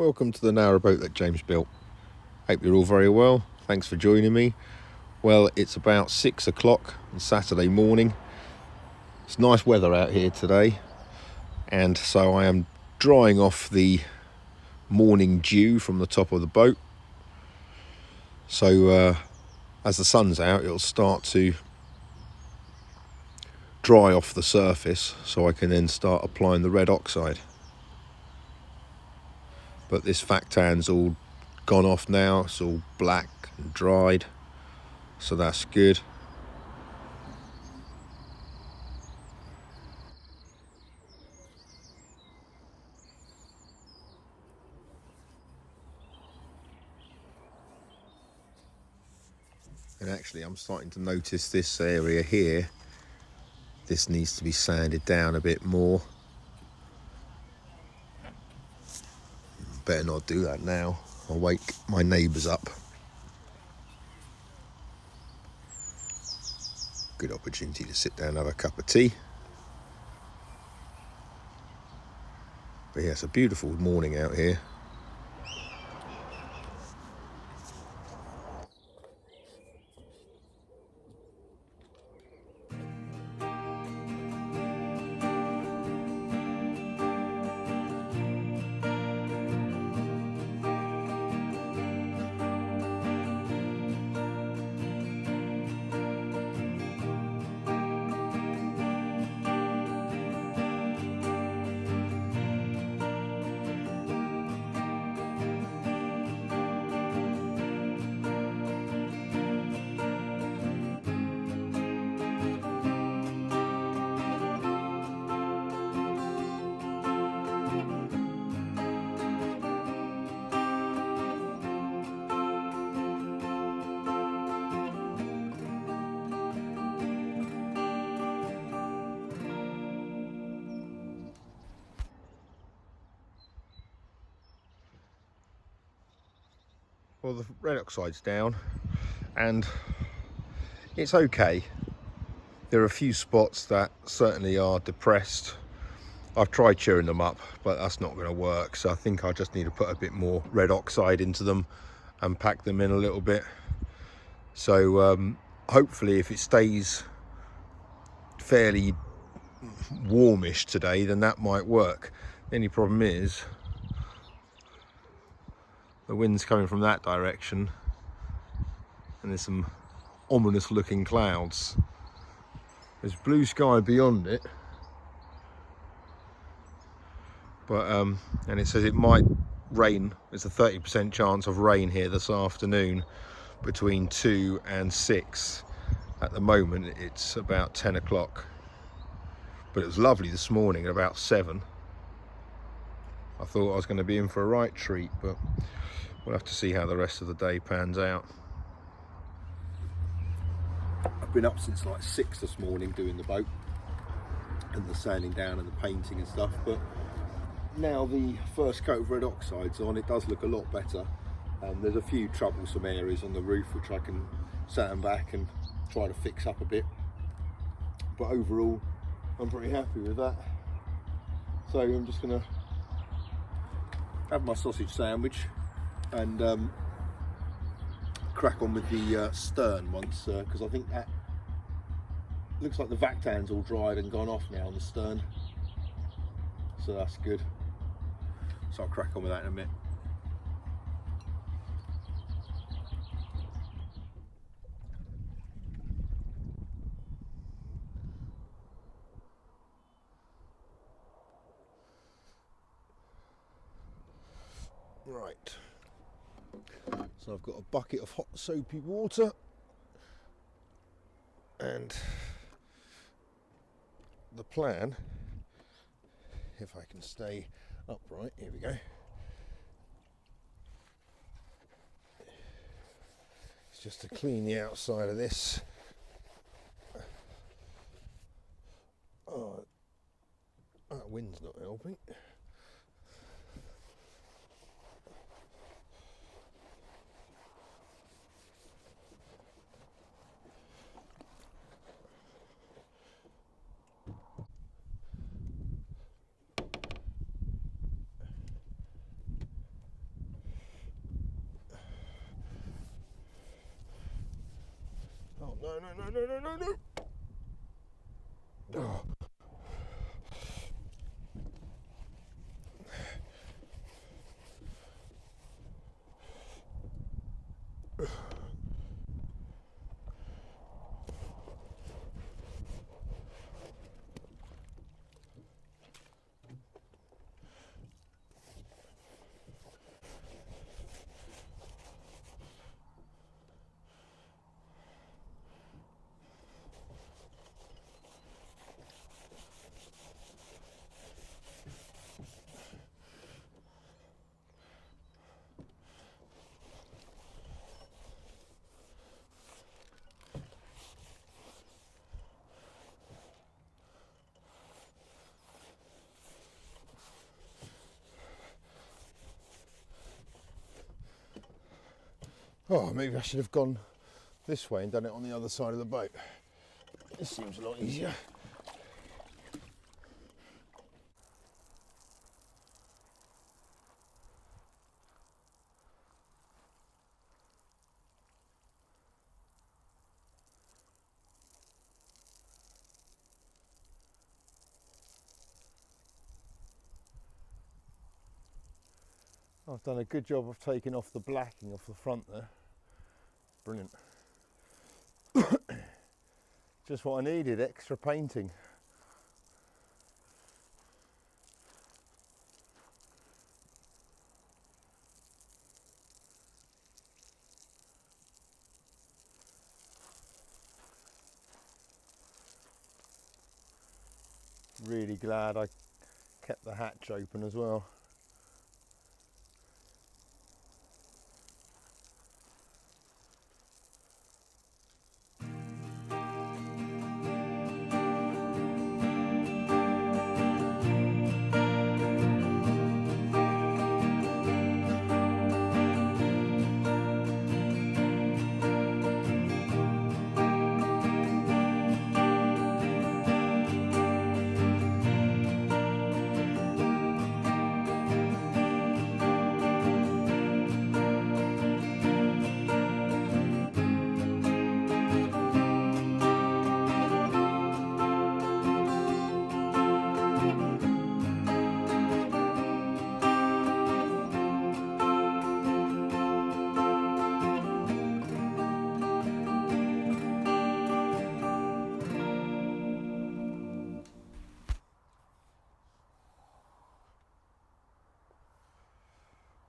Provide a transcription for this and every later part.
Welcome to the narrowboat that James built. Hope you're all very well. Thanks for joining me. Well, it's about 6 o'clock on Saturday morning. It's nice weather out here today, and so I am drying off the morning dew from the top of the boat. So as the sun's out, it'll start to dry off the surface, so I can then start applying the red oxide. But this factan's all gone off now, it's all black and dried, so that's good. And actually I'm starting to notice this area here, this needs to be sanded down a bit more. Better not do that now, I'll wake my neighbours up. Good opportunity to sit down and have a cup of tea. But yeah, it's a beautiful morning out here. Well, the red oxide's down and it's okay. There are a few spots that certainly are depressed. I've tried cheering them up, but that's not going to work. So I think I just need to put a bit more red oxide into them and pack them in a little bit. So hopefully if it stays fairly warmish today, then that might work. The only problem is the wind's coming from that direction and there's some ominous looking clouds. There's blue sky beyond it, but and it says it might rain. There's a 30% chance of rain here this afternoon between 2 and 6. At the moment it's about 10 o'clock, but it was lovely this morning at about 7. I thought I was going to be in for a right treat, but we'll have to see how the rest of the day pans out. I've been up since like 6 this morning doing the boat and the sanding down and the painting and stuff, but now the first coat of red oxide's on, it does look a lot better. There's a few troublesome areas on the roof which I can sand back and try to fix up a bit, but overall I'm pretty happy with that. So I'm just going to have my sausage sandwich and crack on with the stern once, because I think that looks like the factan's all dried and gone off now on the stern, so that's good. So I'll crack on with that in a minute. Right, so I've got a bucket of hot soapy water and the plan, if I can stay upright, here we go, it's just to clean the outside of this. Oh, that wind's not helping. no. Oh. Oh, maybe I should have gone this way and done it on the other side of the boat. This seems a lot easier. I've done a good job of taking off the blacking off the front there. Brilliant. Just what I needed, extra painting. Really glad I kept the hatch open as well.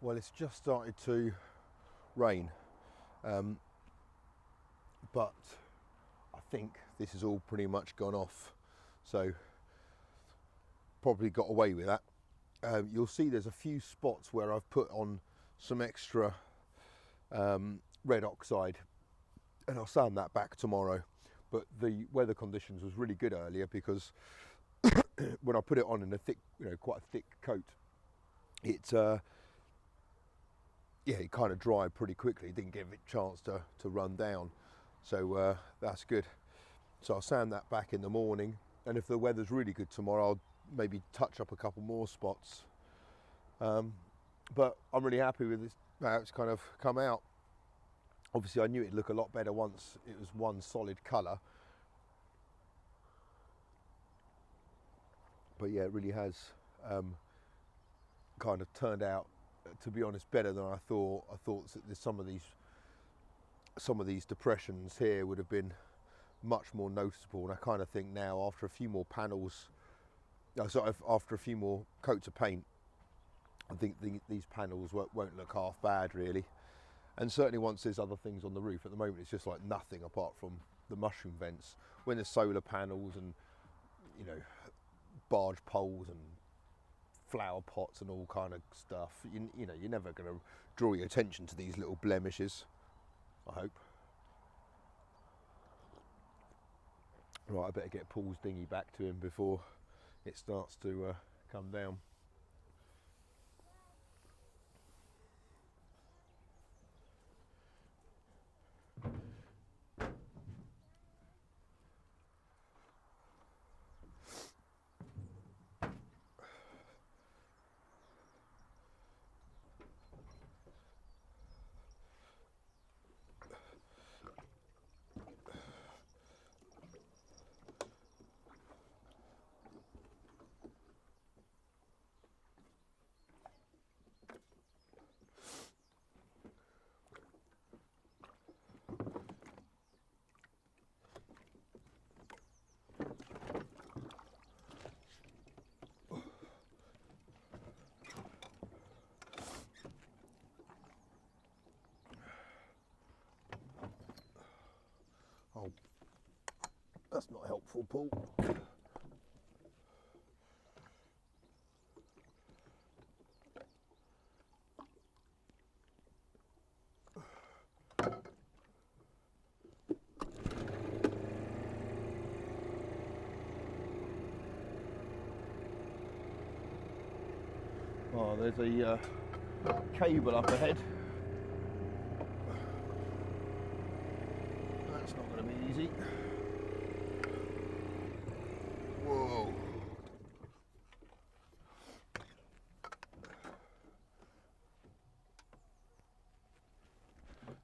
Well, it's just started to rain, but I think this has all pretty much gone off, so probably got away with that. You'll see there's a few spots where I've put on some extra red oxide, and I'll sand that back tomorrow. But the weather conditions was really good earlier, because when I put it on in a thick, quite a thick coat, it it kind of dried pretty quickly. It didn't give it a chance to run down, so that's good. So I'll sand that back in the morning, and if the weather's really good tomorrow, I'll maybe touch up a couple more spots. But I'm really happy with this, how it's kind of come out. Obviously I knew it'd look a lot better once it was one solid colour, but yeah, it really has kind of turned out, to be honest, better than I thought. I thought that there's some of these depressions here would have been much more noticeable, and I kind of think now, after a few more panels, after a few more coats of paint, I think these panels won't look half bad really. And certainly once there's other things on the roof, at the moment it's just like nothing apart from the mushroom vents. When there's solar panels and barge poles and flower pots and all kind of stuff, you're never going to draw your attention to these little blemishes, I hope. Right, I better get Paul's dinghy back to him before it starts to come down. That's not helpful, Paul. Oh, there's a cable up ahead. That's not going to be easy. Whoa.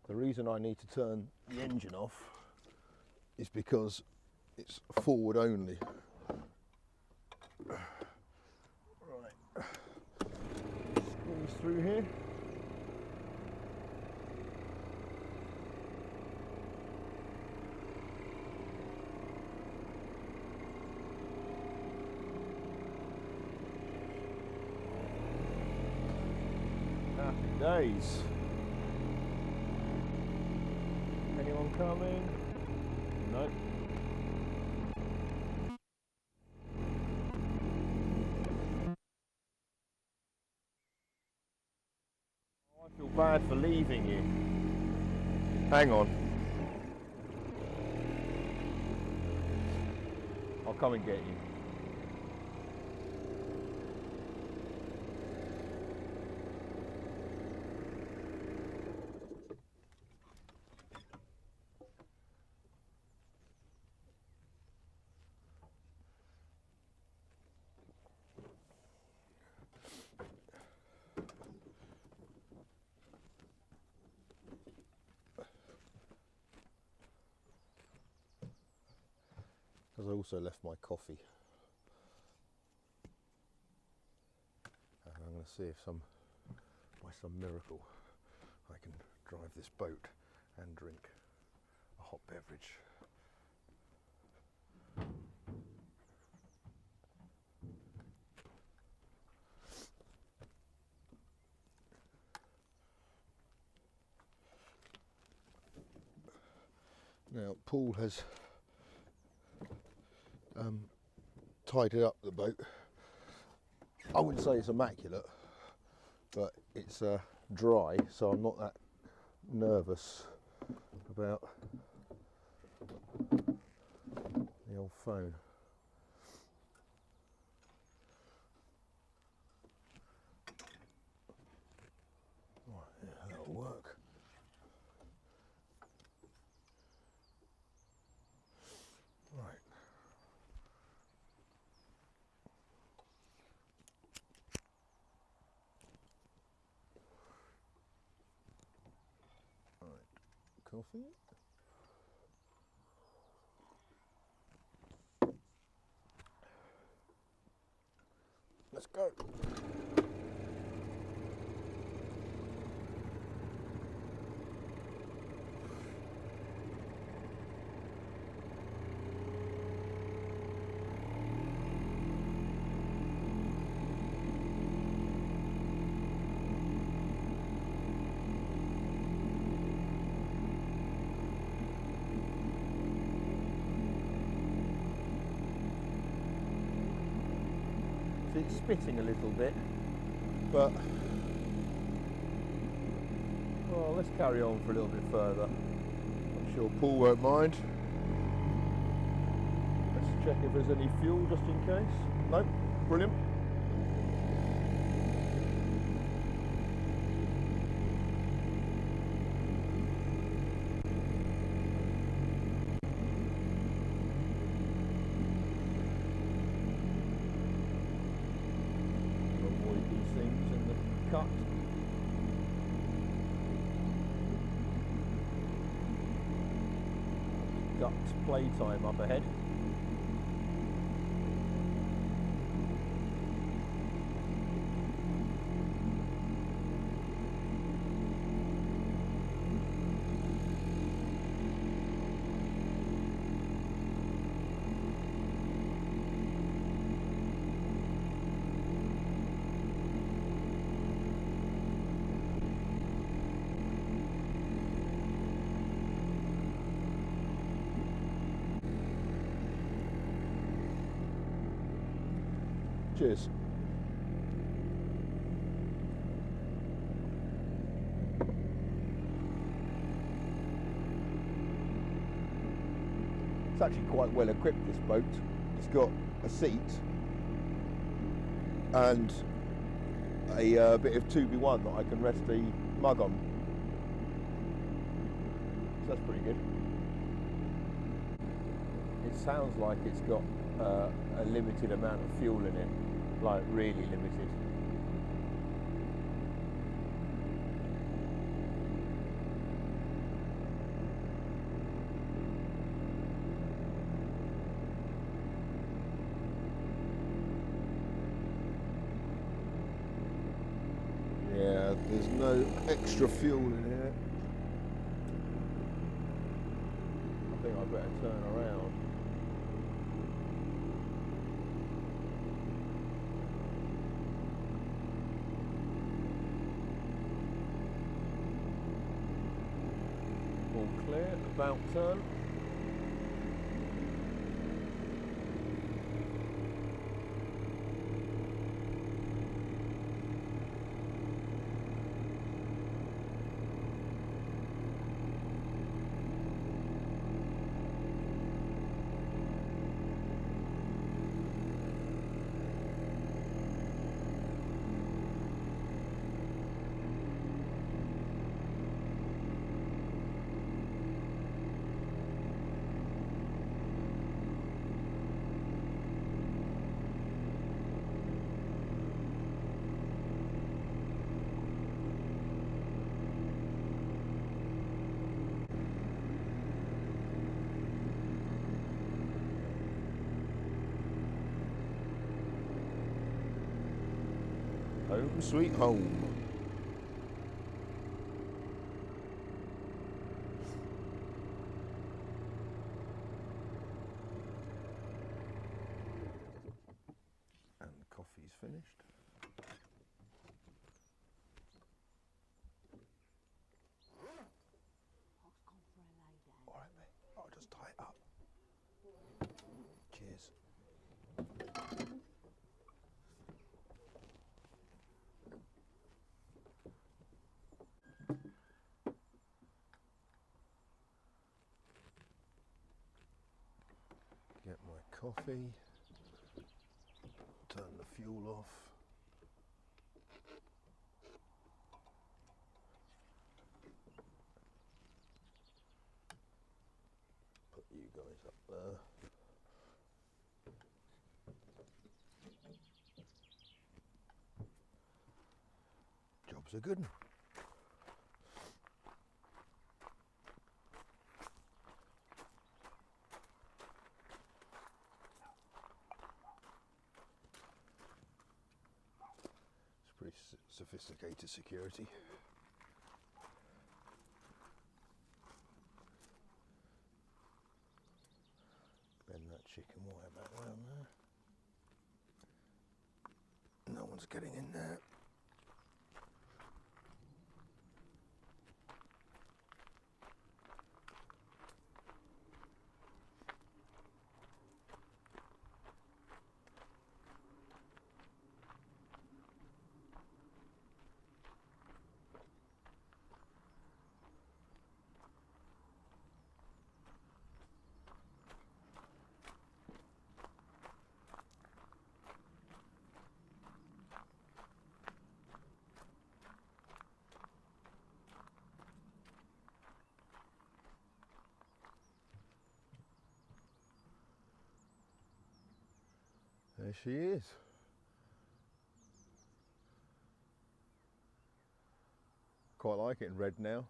The reason I need to turn the engine off is because it's forward only. Right. Squeeze through here. Happy days. Anyone coming? No. Oh, I feel bad for leaving you. Hang on. I'll come and get you. Because I also left my coffee. And I'm going to see if by some miracle, I can drive this boat and drink a hot beverage. Now, Paul has tidied up the boat. I wouldn't say it's immaculate, but it's dry, so I'm not that nervous about the old phone. Right, yeah, that'll work. Right. Right. Coffee. Let's go. It's spitting a little bit, but well, let's carry on for a little bit further. I'm sure Paul won't mind. Let's check if there's any fuel just in case. Nope, brilliant. Cut. Ducks playtime up ahead. Cheers. It's actually quite well equipped, this boat. It's got a seat and a bit of 2B1 that I can rest the mug on. So that's pretty good. It sounds like it's got a limited amount of fuel in it, like really limited. Yeah, there's no extra fuel in here. I think I better turn around. All clear, about turn. Home sweet home. And the coffee's finished. All right, mate. I'll just tie it up. Cheers. Get my coffee, turn the fuel off. Put you guys up there. Job's a good one. Pretty sophisticated security. Bend that chicken wire back round there. No one's getting in there. There she is. Quite like it in red now.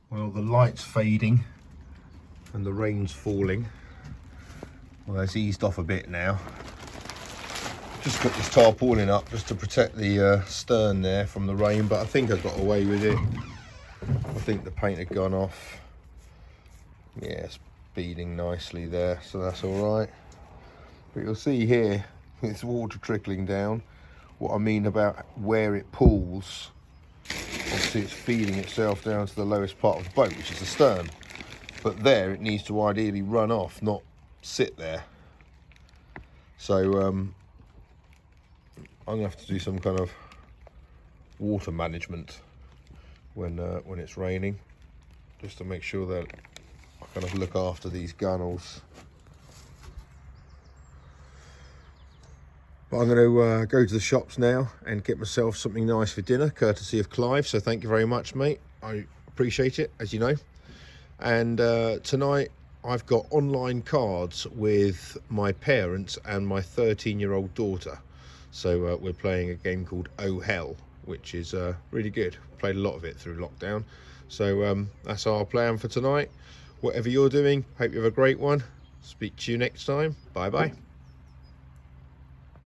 Well, the light's fading and the rain's falling. Well, it's eased off a bit now. Just put this tarpaulin up just to protect the stern there from the rain, but I think I got away with it. I think the paint had gone off. Yeah, it's beading nicely there, so that's all right. But you'll see here, it's water trickling down. What I mean about where it pools, obviously it's feeding itself down to the lowest part of the boat, which is the stern. But there, it needs to ideally run off, not sit there. So I'm gonna have to do some kind of water management when it's raining, just to make sure that I kind of look after these gunnels. But I'm going to go to the shops now and get myself something nice for dinner, courtesy of Clive. So thank you very much, mate. I appreciate it, as you know. And tonight I've got online cards with my parents and my 13-year-old daughter. So we're playing a game called Oh Hell, which is really good. Played a lot of it through lockdown. So that's our plan for tonight. Whatever you're doing, hope you have a great one. Speak to you next time. Bye bye.